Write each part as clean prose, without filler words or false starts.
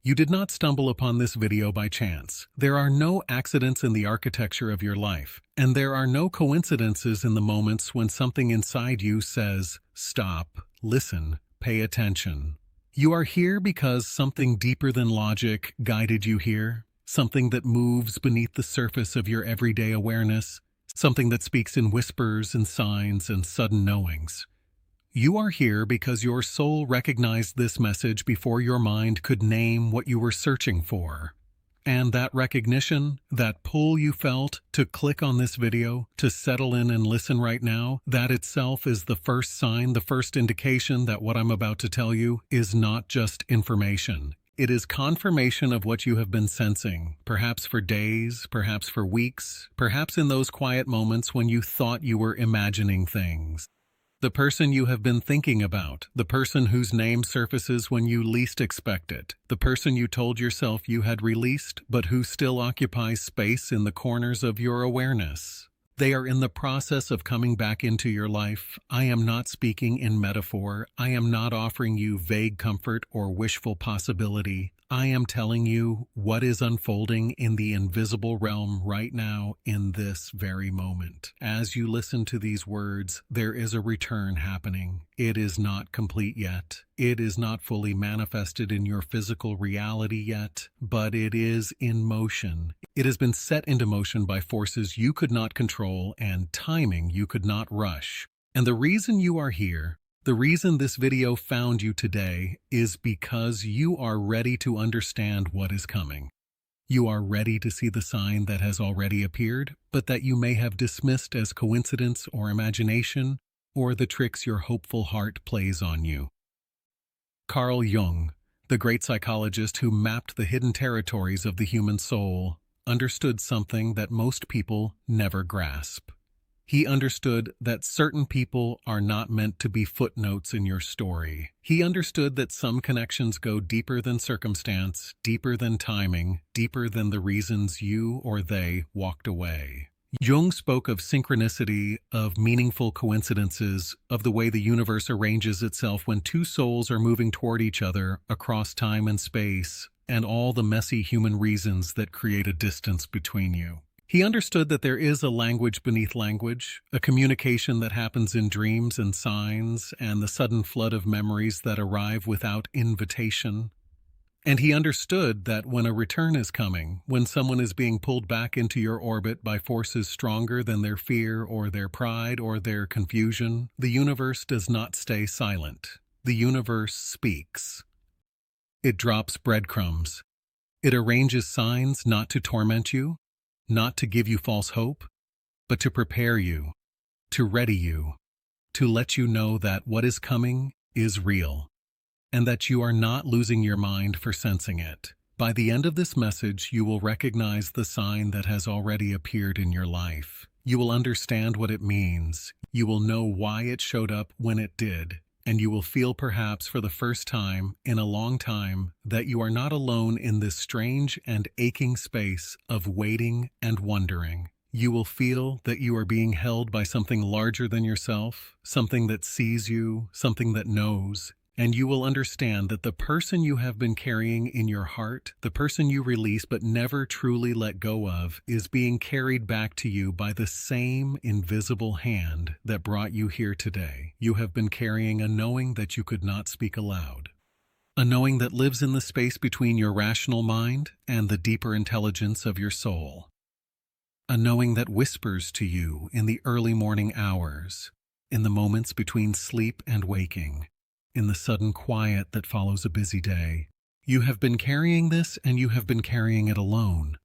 You did not stumble upon this video by chance. There are no accidents in the architecture of your life, and there are no coincidences in the moments when something inside you says, "Stop, listen, pay attention." You are here because something deeper than logic guided you here, something that moves beneath the surface of your everyday awareness, something that speaks in whispers and signs and sudden knowings. You are here because your soul recognized this message before your mind could name what you were searching for. And that recognition, that pull you felt to click on this video, to settle in and listen right now, that itself is the first sign, the first indication that what I'm about to tell you is not just information. It is confirmation of what you have been sensing, perhaps for days, perhaps for weeks, perhaps in those quiet moments when you thought you were imagining things. The person you have been thinking about, the person whose name surfaces when you least expect it, the person you told yourself you had released but who still occupies space in the corners of your awareness. They are in the process of coming back into your life. I am not speaking in metaphor. I am not offering you vague comfort or wishful possibility. I am telling you what is unfolding in the invisible realm right now in this very moment. As you listen to these words, there is a return happening. It is not complete yet. It is not fully manifested in your physical reality yet, but it is in motion. It has been set into motion by forces you could not control and timing you could not rush. And the reason you are here, the reason this video found you today, is because you are ready to understand what is coming. You are ready to see the sign that has already appeared, but that you may have dismissed as coincidence or imagination, or the tricks your hopeful heart plays on you. Carl Jung, the great psychologist who mapped the hidden territories of the human soul, understood something that most people never grasp. He understood that certain people are not meant to be footnotes in your story. He understood that some connections go deeper than circumstance, deeper than timing, deeper than the reasons you or they walked away. Jung spoke of synchronicity, of meaningful coincidences, of the way the universe arranges itself when two souls are moving toward each other across time and space, and all the messy human reasons that create a distance between you. He understood that there is a language beneath language, a communication that happens in dreams and signs, and the sudden flood of memories that arrive without invitation. And he understood that when a return is coming, when someone is being pulled back into your orbit by forces stronger than their fear or their pride or their confusion, the universe does not stay silent. The universe speaks. It drops breadcrumbs. It arranges signs not to torment you, not to give you false hope, but to prepare you, to ready you, to let you know that what is coming is real, and that you are not losing your mind for sensing it. By the end of this message, you will recognize the sign that has already appeared in your life. You will understand what it means. You will know why it showed up when it did. And you will feel perhaps for the first time in a long time that you are not alone in this strange and aching space of waiting and wondering. You will feel that you are being held by something larger than yourself, something that sees you, something that knows. And you will understand that the person you have been carrying in your heart, the person you release but never truly let go of, is being carried back to you by the same invisible hand that brought you here today. You have been carrying a knowing that you could not speak aloud. A knowing that lives in the space between your rational mind and the deeper intelligence of your soul. A knowing that whispers to you in the early morning hours, in the moments between sleep and waking, in the sudden quiet that follows a busy day. You have been carrying this, and you have been carrying it alone.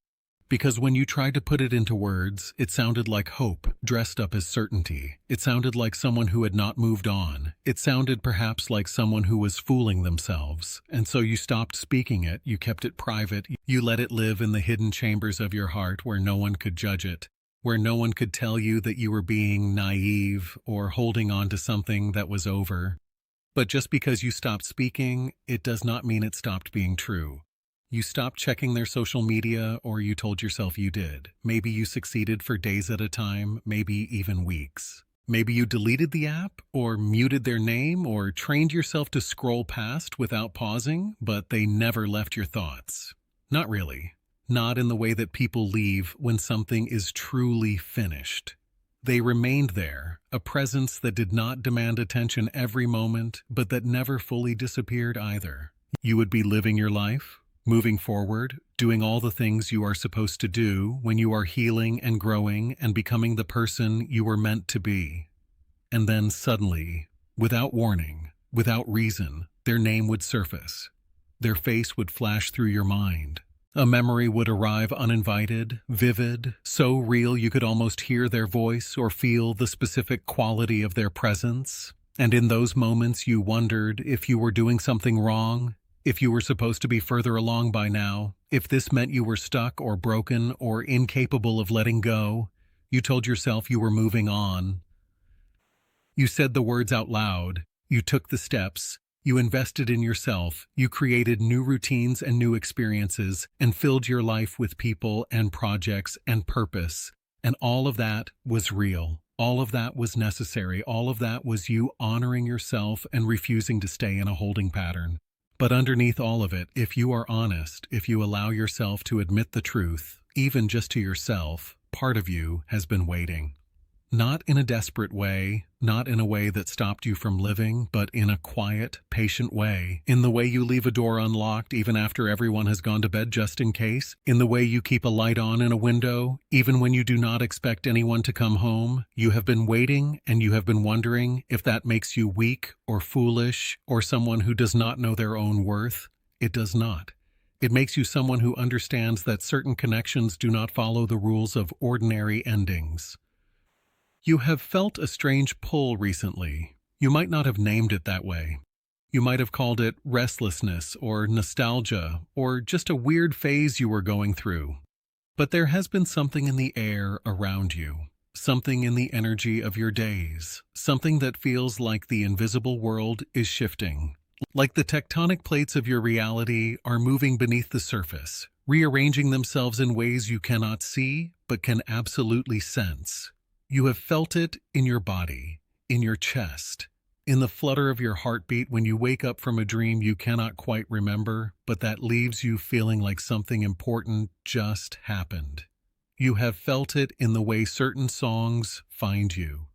Because when you tried to put it into words, it sounded like hope, dressed up as certainty. It sounded like someone who had not moved on. It sounded perhaps like someone who was fooling themselves. And so you stopped speaking it, you kept it private, you let it live in the hidden chambers of your heart where no one could judge it, where no one could tell you that you were being naive or holding on to something that was over. But just because you stopped speaking, it does not mean it stopped being true. You stopped checking their social media, or you told yourself you did. Maybe you succeeded for days at a time, maybe even weeks. Maybe you deleted the app, or muted their name, or trained yourself to scroll past without pausing, but they never left your thoughts. Not really. Not in the way that people leave when something is truly finished. They remained there, a presence that did not demand attention every moment, but that never fully disappeared either. You would be living your life, moving forward, doing all the things you are supposed to do when you are healing and growing and becoming the person you were meant to be. And then suddenly, without warning, without reason, their name would surface. Their face would flash through your mind. A memory would arrive uninvited, vivid, so real you could almost hear their voice or feel the specific quality of their presence. And in those moments you wondered if you were doing something wrong, if you were supposed to be further along by now, if this meant you were stuck or broken or incapable of letting go. You told yourself you were moving on. You said the words out loud. You took the steps. You invested in yourself. You created new routines and new experiences and filled your life with people and projects and purpose. And all of that was real. All of that was necessary. All of that was you honoring yourself and refusing to stay in a holding pattern. But underneath all of it, if you are honest, if you allow yourself to admit the truth, even just to yourself, part of you has been waiting. Not in a desperate way, not in a way that stopped you from living, but in a quiet, patient way. In the way you leave a door unlocked even after everyone has gone to bed just in case. In the way you keep a light on in a window, even when you do not expect anyone to come home. You have been waiting, and you have been wondering if that makes you weak or foolish or someone who does not know their own worth. It does not. It makes you someone who understands that certain connections do not follow the rules of ordinary endings. You have felt a strange pull recently. You might not have named it that way. You might have called it restlessness or nostalgia or just a weird phase you were going through. But there has been something in the air around you, something in the energy of your days, something that feels like the invisible world is shifting, like the tectonic plates of your reality are moving beneath the surface, rearranging themselves in ways you cannot see but can absolutely sense. You have felt it in your body, in your chest, in the flutter of your heartbeat when you wake up from a dream you cannot quite remember, but that leaves you feeling like something important just happened. You have felt it in the way certain songs find you,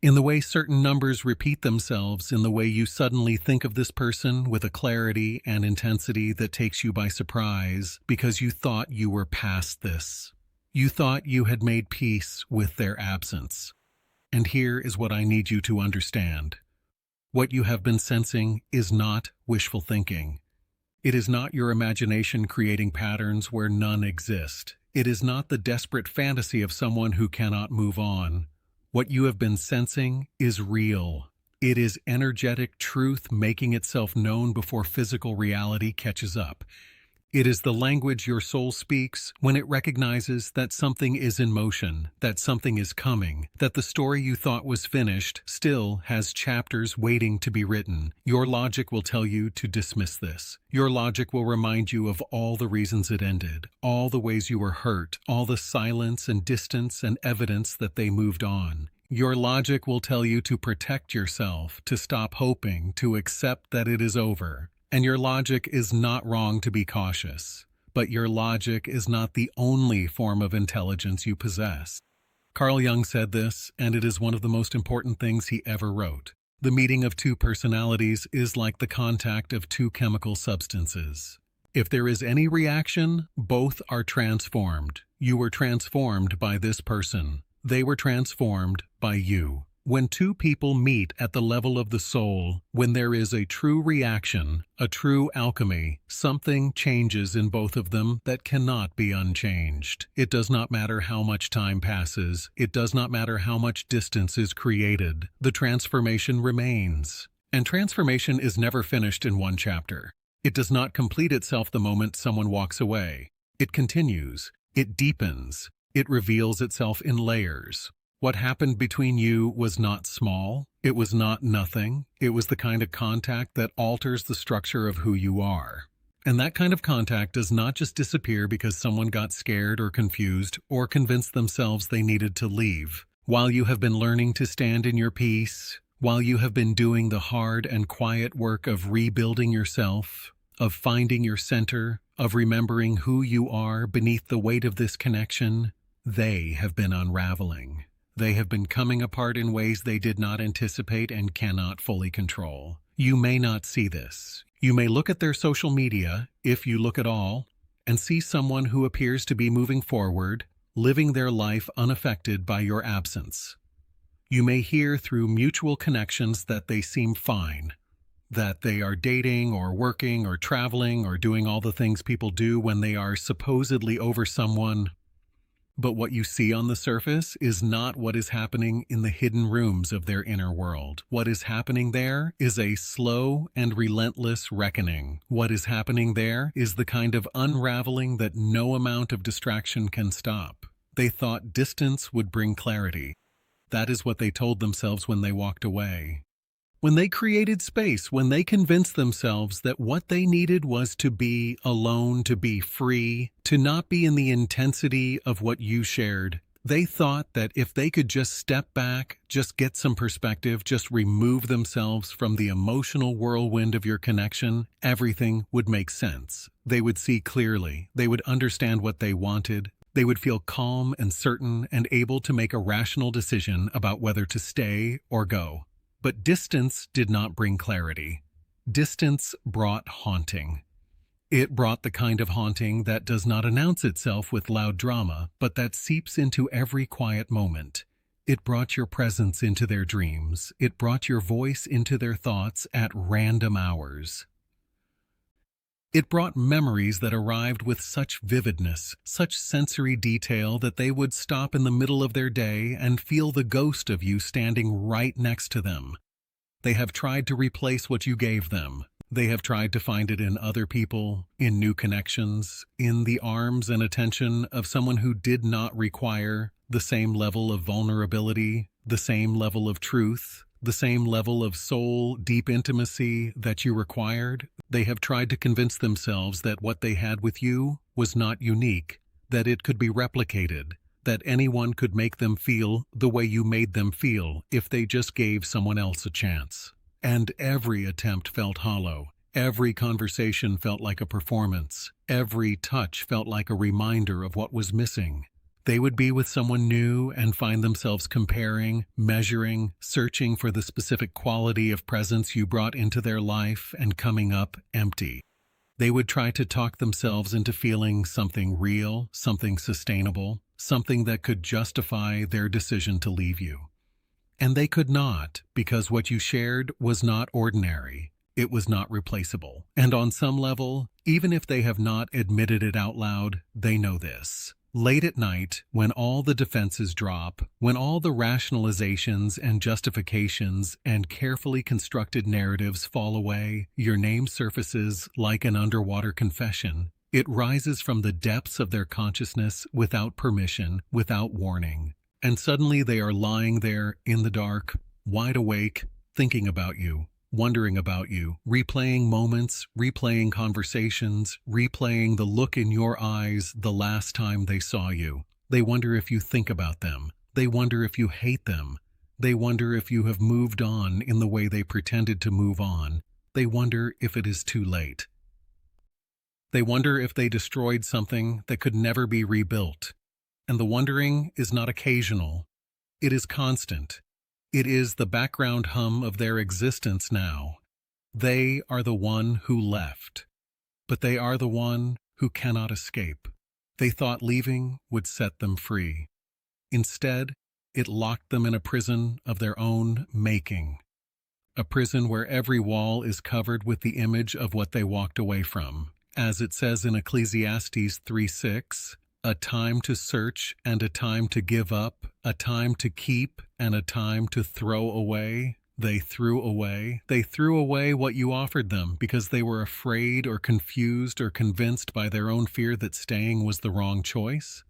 in the way certain numbers repeat themselves, in the way you suddenly think of this person with a clarity and intensity that takes you by surprise because you thought you were past this. You thought you had made peace with their absence. And here is what I need you to understand. What you have been sensing is not wishful thinking. It is not your imagination creating patterns where none exist. It is not the desperate fantasy of someone who cannot move on. What you have been sensing is real. It is energetic truth making itself known before physical reality catches up. It is the language your soul speaks when it recognizes that something is in motion, that something is coming, that the story you thought was finished still has chapters waiting to be written. Your logic will tell you to dismiss this. Your logic will remind you of all the reasons it ended, all the ways you were hurt, all the silence and distance and evidence that they moved on. Your logic will tell you to protect yourself, to stop hoping, to accept that it is over. And your logic is not wrong to be cautious, but your logic is not the only form of intelligence you possess. Carl Jung said this, and it is one of the most important things he ever wrote. The meeting of two personalities is like the contact of two chemical substances. If there is any reaction, both are transformed. You were transformed by this person. They were transformed by you. When two people meet at the level of the soul, when there is a true reaction, a true alchemy, something changes in both of them that cannot be unchanged. It does not matter how much time passes. It does not matter how much distance is created. The transformation remains. And transformation is never finished in one chapter. It does not complete itself the moment someone walks away. It continues. It deepens. It reveals itself in layers. What happened between you was not small. It was not nothing. It was the kind of contact that alters the structure of who you are. And that kind of contact does not just disappear because someone got scared or confused or convinced themselves they needed to leave. While you have been learning to stand in your peace, while you have been doing the hard and quiet work of rebuilding yourself, of finding your center, of remembering who you are beneath the weight of this connection, they have been unraveling. They have been coming apart in ways they did not anticipate and cannot fully control. You may not see this. You may look at their social media, if you look at all, and see someone who appears to be moving forward, living their life unaffected by your absence. You may hear through mutual connections that they seem fine, that they are dating or working or traveling or doing all the things people do when they are supposedly over someone. But what you see on the surface is not what is happening in the hidden rooms of their inner world. What is happening there is a slow and relentless reckoning. What is happening there is the kind of unraveling that no amount of distraction can stop. They thought distance would bring clarity. That is what they told themselves when they walked away. When they created space, when they convinced themselves that what they needed was to be alone, to be free, to not be in the intensity of what you shared, they thought that if they could just step back, just get some perspective, just remove themselves from the emotional whirlwind of your connection, everything would make sense. They would see clearly. They would understand what they wanted. They would feel calm and certain and able to make a rational decision about whether to stay or go. But distance did not bring clarity. Distance brought haunting. It brought the kind of haunting that does not announce itself with loud drama, but that seeps into every quiet moment. It brought your presence into their dreams. It brought your voice into their thoughts at random hours. It brought memories that arrived with such vividness, such sensory detail that they would stop in the middle of their day and feel the ghost of you standing right next to them. They have tried to replace what you gave them. They have tried to find it in other people, in new connections, in the arms and attention of someone who did not require the same level of vulnerability, the same level of truth, the same level of soul, deep intimacy that you required. They have tried to convince themselves that what they had with you was not unique, that it could be replicated, that anyone could make them feel the way you made them feel if they just gave someone else a chance. And every attempt felt hollow. Every conversation felt like a performance. Every touch felt like a reminder of what was missing. They would be with someone new and find themselves comparing, measuring, searching for the specific quality of presence you brought into their life and coming up empty. They would try to talk themselves into feeling something real, something sustainable, something that could justify their decision to leave you. And they could not, because what you shared was not ordinary. It was not replaceable. And on some level, even if they have not admitted it out loud, they know this. Late at night, when all the defenses drop, when all the rationalizations and justifications and carefully constructed narratives fall away, your name surfaces like an underwater confession. It rises from the depths of their consciousness without permission, without warning. And suddenly they are lying there in the dark, wide awake, thinking about you, wondering about you, replaying moments, replaying conversations, replaying the look in your eyes the last time they saw you. They wonder if you think about them. They wonder if you hate them. They wonder if you have moved on in the way they pretended to move on. They wonder if it is too late. They wonder if they destroyed something that could never be rebuilt. And the wondering is not occasional. It is constant. It is the background hum of their existence now. They are the one who left, but they are the one who cannot escape. They thought leaving would set them free. Instead, it locked them in a prison of their own making. A prison where every wall is covered with the image of what they walked away from. As it says in Ecclesiastes 3:6, a time to search and a time to give up, a time to keep and a time to throw away. They threw away. They threw away what you offered them because they were afraid or confused or convinced by their own fear that staying was the wrong choice.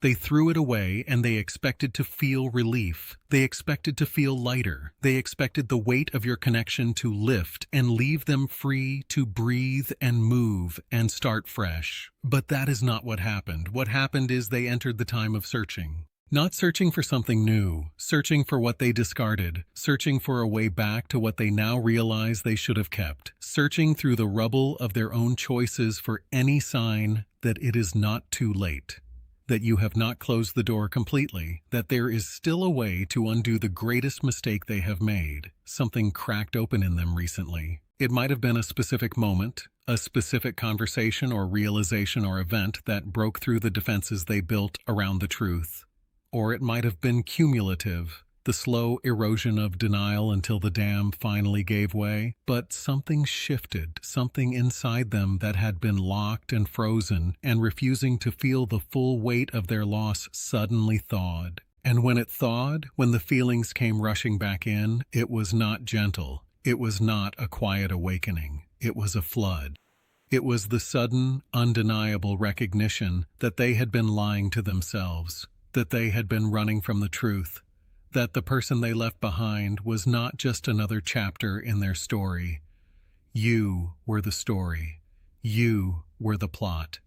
They threw it away and they expected to feel relief. They expected to feel lighter. They expected the weight of your connection to lift and leave them free to breathe and move and start fresh. But that is not what happened. What happened is they entered the time of searching. Not searching for something new, searching for what they discarded, searching for a way back to what they now realize they should have kept, searching through the rubble of their own choices for any sign that it is not too late, that you have not closed the door completely, that there is still a way to undo the greatest mistake they have made. Something cracked open in them recently. It might have been a specific moment, a specific conversation or realization or event that broke through the defenses they built around the truth. Or it might have been cumulative, the slow erosion of denial until the dam finally gave way. But something shifted, something inside them that had been locked and frozen and refusing to feel the full weight of their loss suddenly thawed. And when it thawed, when the feelings came rushing back in, it was not gentle. It was not a quiet awakening. It was a flood. It was the sudden, undeniable recognition that they had been lying to themselves, that they had been running from the truth, that the person they left behind was not just another chapter in their story. You were the story. You were the plot.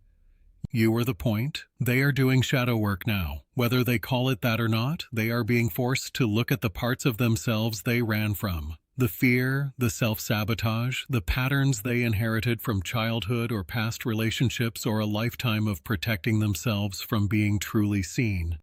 You were the point. They are doing shadow work now. Whether they call it that or not, they are being forced to look at the parts of themselves they ran from. The fear, the self-sabotage, the patterns they inherited from childhood or past relationships or a lifetime of protecting themselves from being truly seen.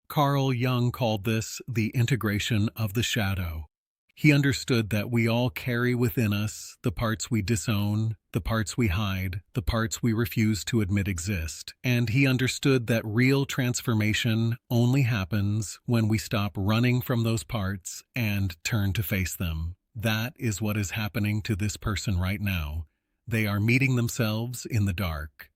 Carl Jung called this the integration of the shadow. He understood that we all carry within us the parts we disown, the parts we hide, the parts we refuse to admit exist. And he understood that real transformation only happens when we stop running from those parts and turn to face them. That is what is happening to this person right now. They are meeting themselves in the dark.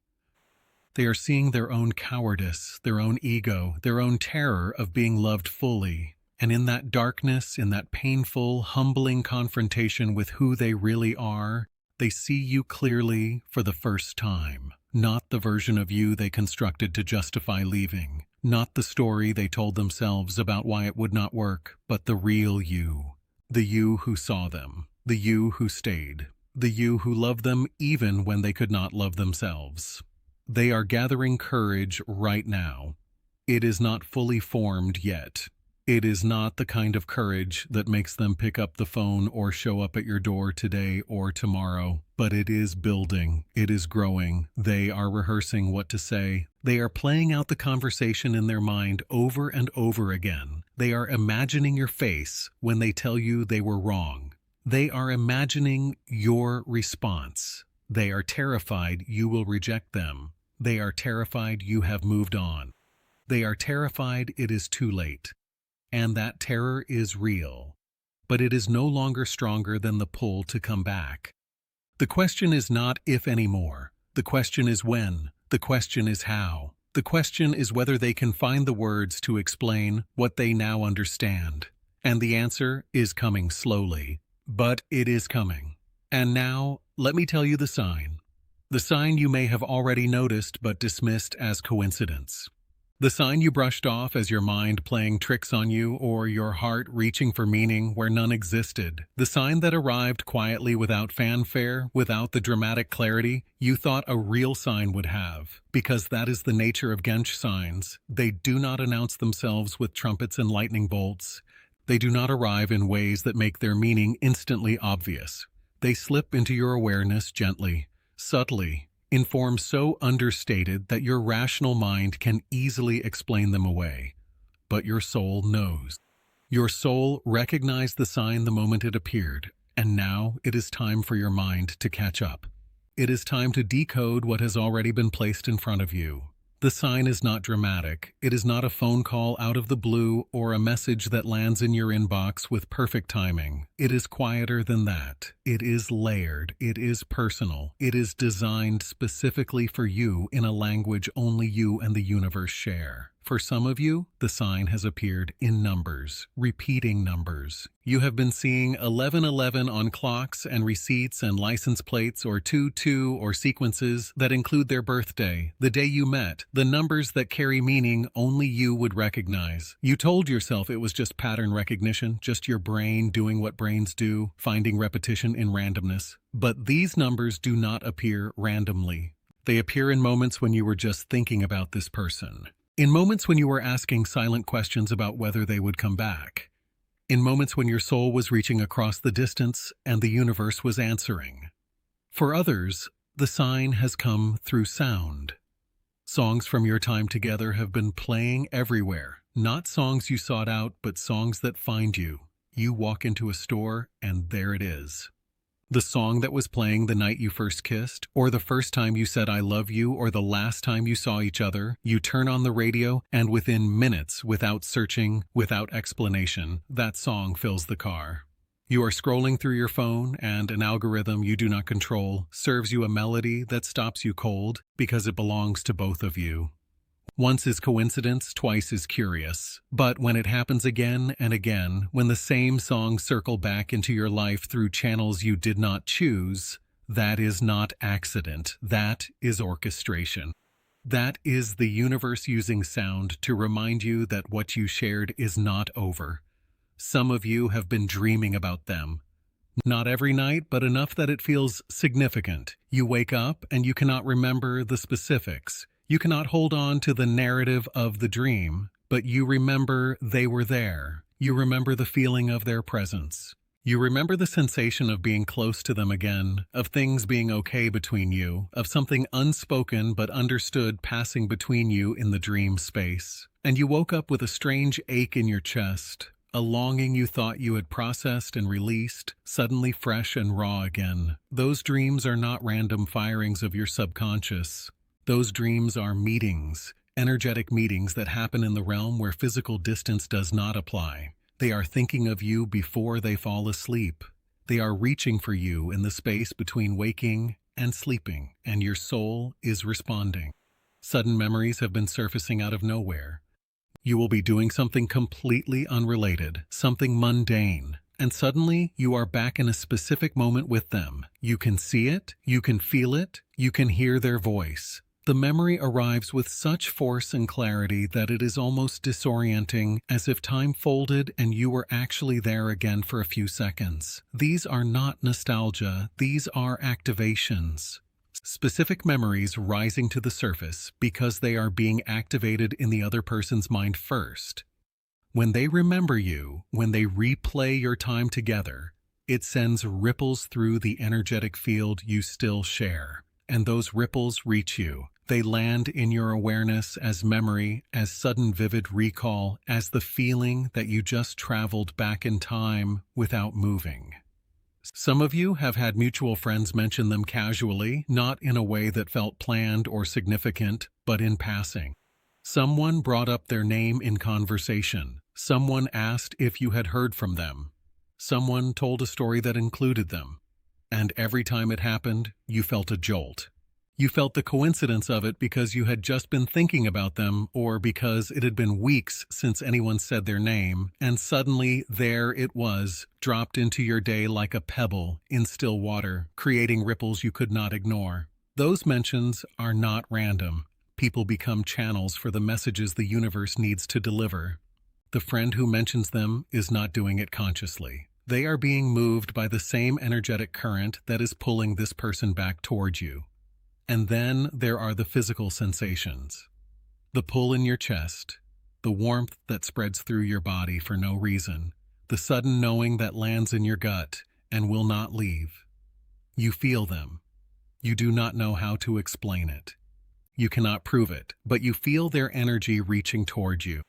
They are seeing their own cowardice, their own ego, their own terror of being loved fully. And in that darkness, in that painful, humbling confrontation with who they really are, they see you clearly for the first time. Not the version of you they constructed to justify leaving. Not the story they told themselves about why it would not work, but the real you. The you who saw them. The you who stayed. The you who loved them even when they could not love themselves. They are gathering courage right now. It is not fully formed yet. It is not the kind of courage that makes them pick up the phone or show up at your door today or tomorrow, but it is building. It is growing. They are rehearsing what to say. They are playing out the conversation in their mind over and over again. They are imagining your face when they tell you they were wrong. They are imagining your response. They are terrified you will reject them. They are terrified you have moved on. They are terrified it is too late. And that terror is real, but it is no longer stronger than the pull to come back. The question is not if anymore. The question is when. The question is how. The question is whether they can find the words to explain what they now understand. And the answer is coming slowly, but it is coming. And now, let me tell you the sign. The sign you may have already noticed but dismissed as coincidence. The sign you brushed off as your mind playing tricks on you or your heart reaching for meaning where none existed. The sign that arrived quietly without fanfare, without the dramatic clarity you thought a real sign would have. Because that is the nature of Gensh signs. They do not announce themselves with trumpets and lightning bolts. They do not arrive in ways that make their meaning instantly obvious. They slip into your awareness gently, subtly, in form so understated that your rational mind can easily explain them away. But your soul knows. Your soul recognized the sign the moment it appeared, and now it is time for your mind to catch up. It is time to decode what has already been placed in front of you. The sign is not dramatic. It is not a phone call out of the blue or a message that lands in your inbox with perfect timing. It is quieter than that. It is layered. It is personal. It is designed specifically for you in a language only you and the universe share. For some of you, the sign has appeared in numbers, repeating numbers. You have been seeing 1111 on clocks and receipts and license plates, or 22 or sequences that include their birthday, the day you met, the numbers that carry meaning only you would recognize. You told yourself it was just pattern recognition, just your brain doing what brains do, finding repetition in randomness. But these numbers do not appear randomly. They appear in moments when you were just thinking about this person. In moments when you were asking silent questions about whether they would come back. In moments when your soul was reaching across the distance and the universe was answering. For others, the sign has come through sound. Songs from your time together have been playing everywhere. Not songs you sought out, but songs that find you. You walk into a store, and there it is. The song that was playing the night you first kissed, or the first time you said I love you, or the last time you saw each other, you turn on the radio, and within minutes, without searching, without explanation, that song fills the car. You are scrolling through your phone, and an algorithm you do not control serves you a melody that stops you cold because it belongs to both of you. Once is coincidence, twice is curious. But when it happens again and again, when the same songs circle back into your life through channels you did not choose, that is not accident. That is orchestration. That is the universe using sound to remind you that what you shared is not over. Some of you have been dreaming about them. Not every night, but enough that it feels significant. You wake up and you cannot remember the specifics. You cannot hold on to the narrative of the dream, but you remember they were there. You remember the feeling of their presence. You remember the sensation of being close to them again, of things being okay between you, of something unspoken but understood passing between you in the dream space. And you woke up with a strange ache in your chest, a longing you thought you had processed and released, suddenly fresh and raw again. Those dreams are not random firings of your subconscious. Those dreams are meetings, energetic meetings that happen in the realm where physical distance does not apply. They are thinking of you before they fall asleep. They are reaching for you in the space between waking and sleeping, and your soul is responding. Sudden memories have been surfacing out of nowhere. You will be doing something completely unrelated, something mundane, and suddenly you are back in a specific moment with them. You can see it, you can feel it, you can hear their voice. The memory arrives with such force and clarity that it is almost disorienting, as if time folded and you were actually there again for a few seconds. These are not nostalgia, these are activations. Specific memories rising to the surface because they are being activated in the other person's mind first. When they remember you, when they replay your time together, it sends ripples through the energetic field you still share. And those ripples reach you. They land in your awareness as memory, as sudden vivid recall, as the feeling that you just traveled back in time without moving. Some of you have had mutual friends mention them casually, not in a way that felt planned or significant, but in passing. Someone brought up their name in conversation. Someone asked if you had heard from them. Someone told a story that included them. And every time it happened, you felt a jolt. You felt the coincidence of it because you had just been thinking about them, or because it had been weeks since anyone said their name, and suddenly there it was, dropped into your day like a pebble in still water, creating ripples you could not ignore. Those mentions are not random. People become channels for the messages the universe needs to deliver. The friend who mentions them is not doing it consciously. They are being moved by the same energetic current that is pulling this person back towards you. And then there are the physical sensations. The pull in your chest, the warmth that spreads through your body for no reason, the sudden knowing that lands in your gut and will not leave. You feel them. You do not know how to explain it. You cannot prove it, but you feel their energy reaching toward you.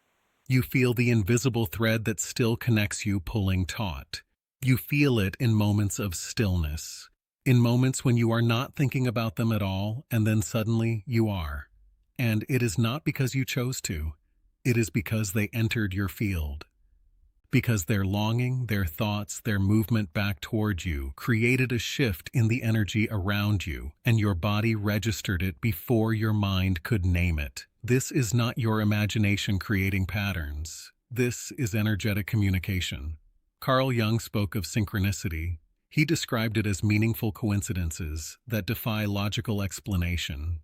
You feel the invisible thread that still connects you pulling taut. You feel it in moments of stillness. In moments when you are not thinking about them at all, and then suddenly you are. And it is not because you chose to. It is because they entered your field. Because their longing, their thoughts, their movement back toward you created a shift in the energy around you, and your body registered it before your mind could name it. This is not your imagination creating patterns. This is energetic communication. Carl Jung spoke of synchronicity. He described it as meaningful coincidences that defy logical explanation.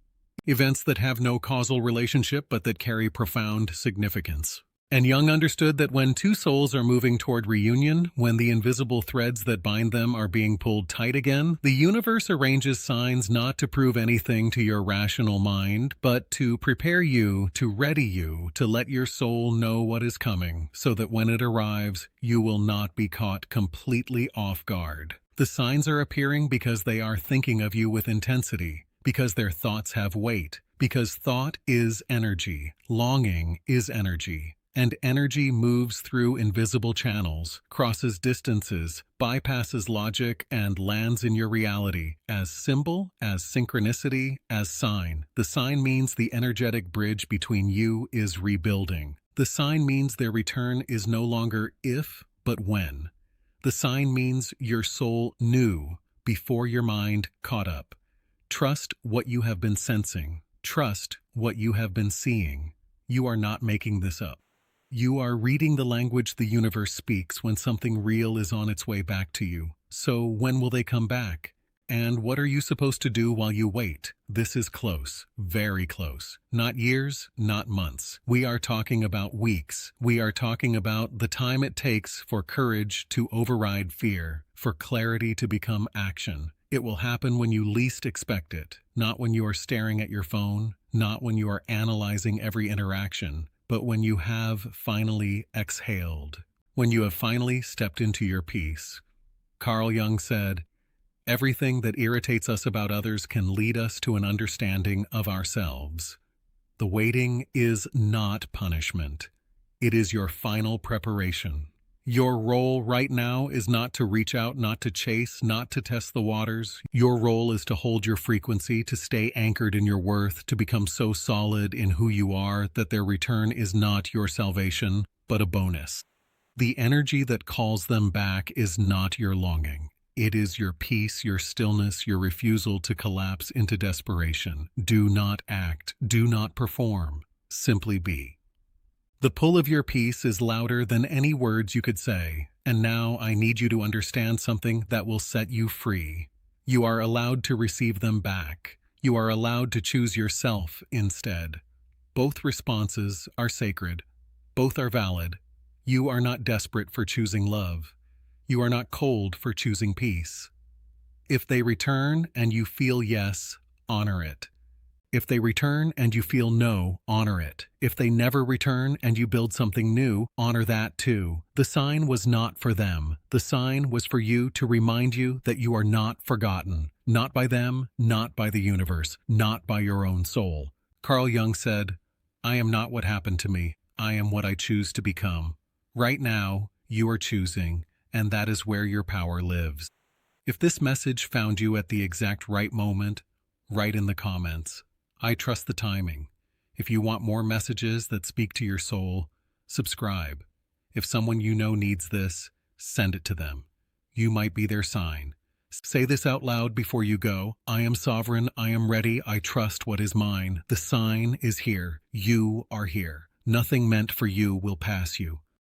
Events that have no causal relationship but that carry profound significance. And Jung understood that when two souls are moving toward reunion, when the invisible threads that bind them are being pulled tight again, the universe arranges signs not to prove anything to your rational mind, but to prepare you, to ready you, to let your soul know what is coming, so that when it arrives, you will not be caught completely off guard. The signs are appearing because they are thinking of you with intensity, because their thoughts have weight, because thought is energy, longing is energy. And energy moves through invisible channels, crosses distances, bypasses logic, and lands in your reality as symbol, as synchronicity, as sign. The sign means the energetic bridge between you is rebuilding. The sign means their return is no longer if, but when. The sign means your soul knew before your mind caught up. Trust what you have been sensing. Trust what you have been seeing. You are not making this up. You are reading the language the universe speaks when something real is on its way back to you. So when will they come back? And what are you supposed to do while you wait? This is close, very close. Not years, not months. We are talking about weeks. We are talking about the time it takes for courage to override fear, for clarity to become action. It will happen when you least expect it, not when you are staring at your phone, not when you are analyzing every interaction, but when you have finally exhaled, when you have finally stepped into your peace. Carl Jung said, "Everything that irritates us about others can lead us to an understanding of ourselves." The waiting is not punishment. It is your final preparation. Your role right now is not to reach out, not to chase, not to test the waters. Your role is to hold your frequency, to stay anchored in your worth, to become so solid in who you are that their return is not your salvation, but a bonus. The energy that calls them back is not your longing. It is your peace, your stillness, your refusal to collapse into desperation. Do not act. Do not perform. Simply be. The pull of your peace is louder than any words you could say, and now I need you to understand something that will set you free. You are allowed to receive them back. You are allowed to choose yourself instead. Both responses are sacred. Both are valid. You are not desperate for choosing love. You are not cold for choosing peace. If they return and you feel yes, honor it. If they return and you feel no, honor it. If they never return and you build something new, honor that too. The sign was not for them. The sign was for you to remind you that you are not forgotten. Not by them, not by the universe, not by your own soul. Carl Jung said, "I am not what happened to me. I am what I choose to become." Right now, you are choosing, and that is where your power lives. If this message found you at the exact right moment, write in the comments. I trust the timing. If you want more messages that speak to your soul, subscribe. If someone you know needs this, send it to them. You might be their sign. Say this out loud before you go. I am sovereign. I am ready. I trust what is mine. The sign is here. You are here. Nothing meant for you will pass you.